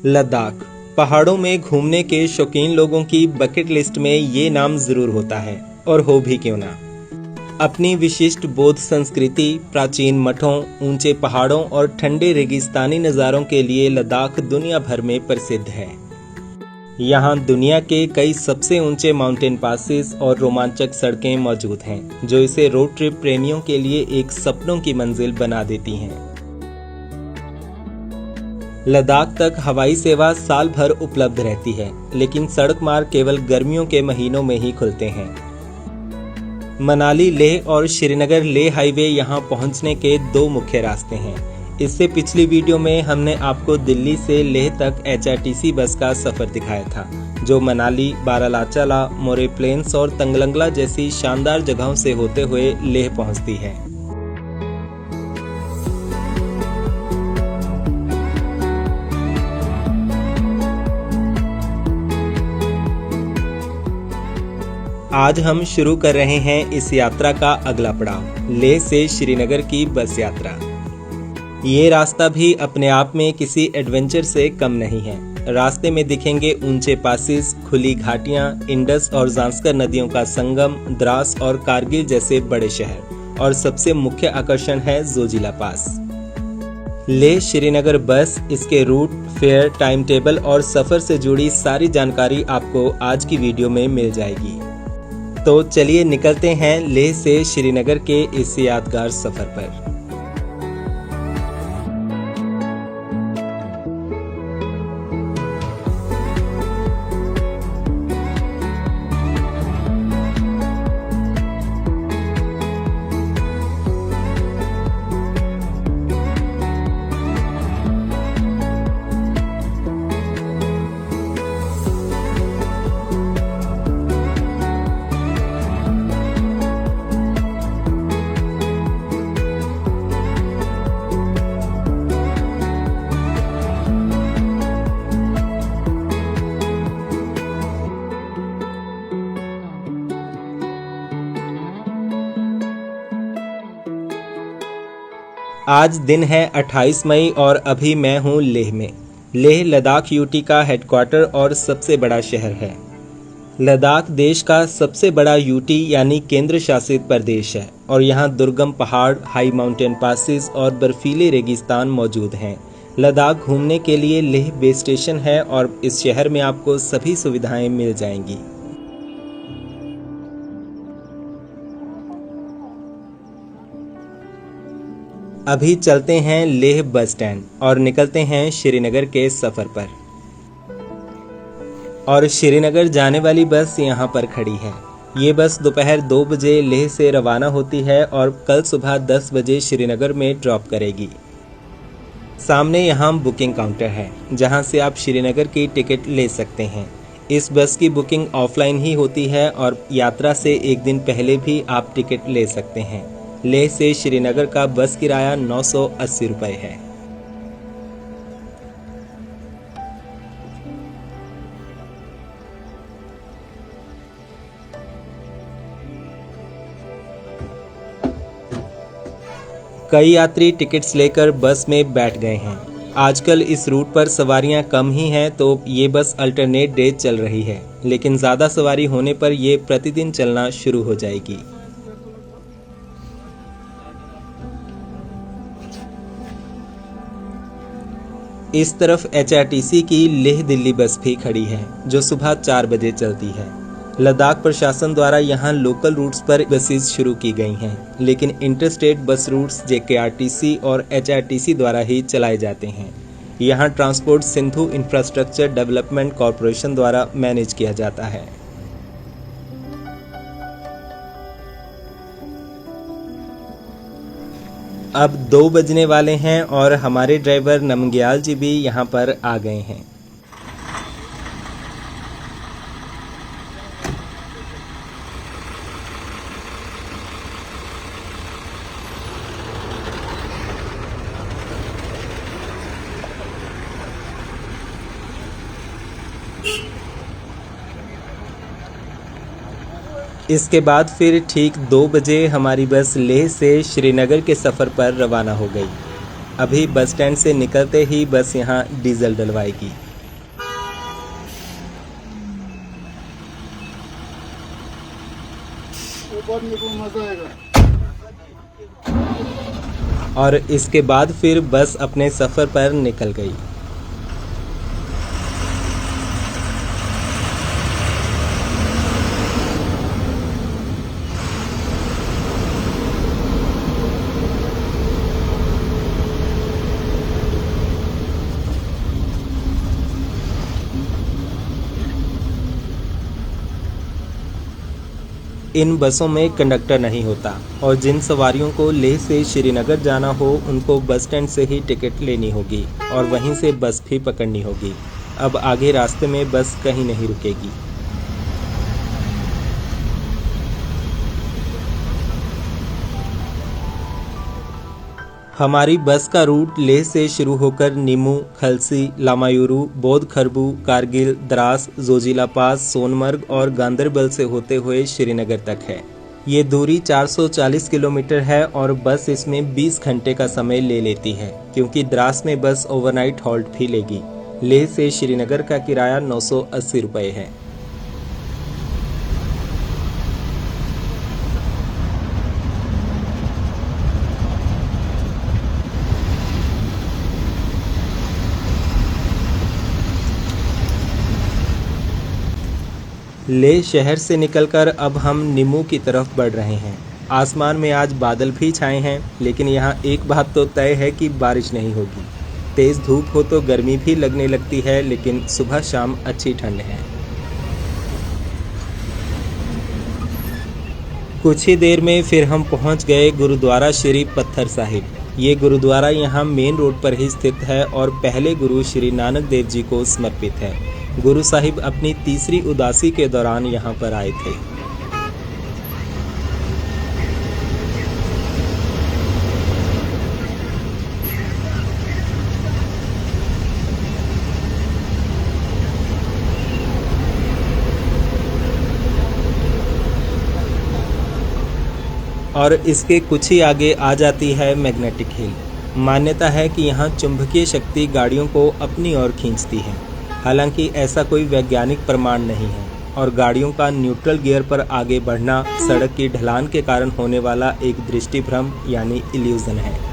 लद्दाख पहाड़ों में घूमने के शौकीन लोगों की बकेट लिस्ट में ये नाम जरूर होता है, और हो भी क्यों ना। अपनी विशिष्ट बौद्ध संस्कृति, प्राचीन मठों, ऊंचे पहाड़ों और ठंडे रेगिस्तानी नज़ारों के लिए लद्दाख दुनिया भर में प्रसिद्ध है। यहाँ दुनिया के कई सबसे ऊंचे माउंटेन पासेस और रोमांचक सड़कें मौजूद हैं, जो इसे रोड ट्रिप प्रेमियों के लिए एक सपनों की मंजिल बना देती हैं। लद्दाख तक हवाई सेवा साल भर उपलब्ध रहती है, लेकिन सड़क मार्ग केवल गर्मियों के महीनों में ही खुलते हैं। मनाली लेह और श्रीनगर लेह हाईवे यहां पहुंचने के दो मुख्य रास्ते हैं। इससे पिछली वीडियो में हमने आपको दिल्ली से लेह तक HRTC बस का सफर दिखाया था, जो मनाली, बारालाचाला, मोरे प्लेन्स और तंगलंगला जैसी शानदार जगहों से होते हुए लेह पहुंचती है। आज हम शुरू कर रहे हैं इस यात्रा का अगला पड़ाव, लेह से श्रीनगर की बस यात्रा। ये रास्ता भी अपने आप में किसी एडवेंचर से कम नहीं है। रास्ते में दिखेंगे ऊंचे पासिस, खुली घाटियां, इंडस और जांस्कर नदियों का संगम, द्रास और कारगिल जैसे बड़े शहर, और सबसे मुख्य आकर्षण है जोजिला पास। लेह श्रीनगर बस, इसके रूट, फेयर, टाइम टेबल और सफर से जुड़ी सारी जानकारी आपको आज की वीडियो में मिल जाएगी। तो चलिए निकलते हैं लेह से श्रीनगर के इस यादगार सफर पर। आज दिन है 28 मई और अभी मैं हूँ लेह में। लेह लद्दाख यूटी का हेडक्वार्टर और सबसे बड़ा शहर है। लद्दाख देश का सबसे बड़ा यूटी यानी केंद्र शासित प्रदेश है, और यहाँ दुर्गम पहाड़, हाई माउंटेन पासिस और बर्फीले रेगिस्तान मौजूद हैं। लद्दाख घूमने के लिए लेह बेस स्टेशन है और इस शहर में आपको सभी सुविधाएं मिल जाएंगी। अभी चलते हैं लेह बस स्टैंड और निकलते हैं श्रीनगर के सफर पर। और श्रीनगर जाने वाली बस यहाँ पर खड़ी है। ये बस दोपहर 2 बजे लेह से रवाना होती है और कल सुबह 10 बजे श्रीनगर में ड्रॉप करेगी। सामने यहाँ बुकिंग काउंटर है, जहाँ से आप श्रीनगर की टिकट ले सकते हैं। इस बस की बुकिंग ऑफलाइन ही होती है और यात्रा से एक दिन पहले भी आप टिकट ले सकते हैं। लेह से श्रीनगर का बस किराया 980 रुपये है। कई यात्री टिकट्स लेकर बस में बैठ गए हैं। आजकल इस रूट पर सवारियां कम ही हैं, तो ये बस अल्टरनेट डे चल रही है, लेकिन ज़्यादा सवारी होने पर ये प्रतिदिन चलना शुरू हो जाएगी। इस तरफ HRTC की लेह दिल्ली बस भी खड़ी है, जो सुबह 4 बजे चलती है। लद्दाख प्रशासन द्वारा यहाँ लोकल रूट्स पर बसेस शुरू की गई हैं, लेकिन इंटरस्टेट बस रूट्स JKRTC और HRTC द्वारा ही चलाए जाते हैं। यहाँ transport Sindhu infrastructure development corporation द्वारा मैनेज किया जाता है। अब 2 बजने वाले हैं और हमारे ड्राइवर नमग्याल जी भी यहाँ पर आ गए हैं। इसके बाद फिर ठीक 2 बजे हमारी बस लेह से श्रीनगर के सफ़र पर रवाना हो गई। अभी बस स्टैंड से निकलते ही बस यहाँ डीजल डलवाएगी। पढ़ने को मजा आएगा। और इसके बाद फिर बस अपने सफ़र पर निकल गई। इन बसों में कंडक्टर नहीं होता और जिन सवारियों को लेह से श्रीनगर जाना हो उनको बस स्टैंड से ही टिकट लेनी होगी और वहीं से बस भी पकड़नी होगी। अब आगे रास्ते में बस कहीं नहीं रुकेगी। हमारी बस का रूट लेह से शुरू होकर नीमू, खलसी, लामायुरू, बोध खरबू, कारगिल, द्रास, जोजिला पास, सोनमर्ग और गांदरबल से होते हुए श्रीनगर तक है। ये दूरी 440 किलोमीटर है और बस इसमें 20 घंटे का समय ले लेती है, क्योंकि द्रास में बस ओवरनाइट हॉल्ट भी लेगी। लेह से श्रीनगर का किराया 980 रुपये है। लेह शहर से निकलकर अब हम नीमू की तरफ बढ़ रहे हैं। आसमान में आज बादल भी छाए हैं, लेकिन यहाँ एक बात तो तय है कि बारिश नहीं होगी। तेज़ धूप हो तो गर्मी भी लगने लगती है, लेकिन सुबह शाम अच्छी ठंड है। कुछ ही देर में फिर हम पहुँच गए गुरुद्वारा श्री पत्थर साहिब। ये गुरुद्वारा यहाँ मेन रोड पर ही स्थित है और पहले गुरु श्री नानक देव जी को समर्पित है। गुरु साहिब अपनी तीसरी उदासी के दौरान यहाँ पर आए थे। और इसके कुछ ही आगे आ जाती है मैग्नेटिक हिल। मान्यता है कि यहाँ चुंबकीय शक्ति गाड़ियों को अपनी ओर खींचती है। हालांकि ऐसा कोई वैज्ञानिक प्रमाण नहीं है और गाड़ियों का न्यूट्रल गियर पर आगे बढ़ना सड़क की ढलान के कारण होने वाला एक दृष्टिभ्रम यानी इल्यूजन है।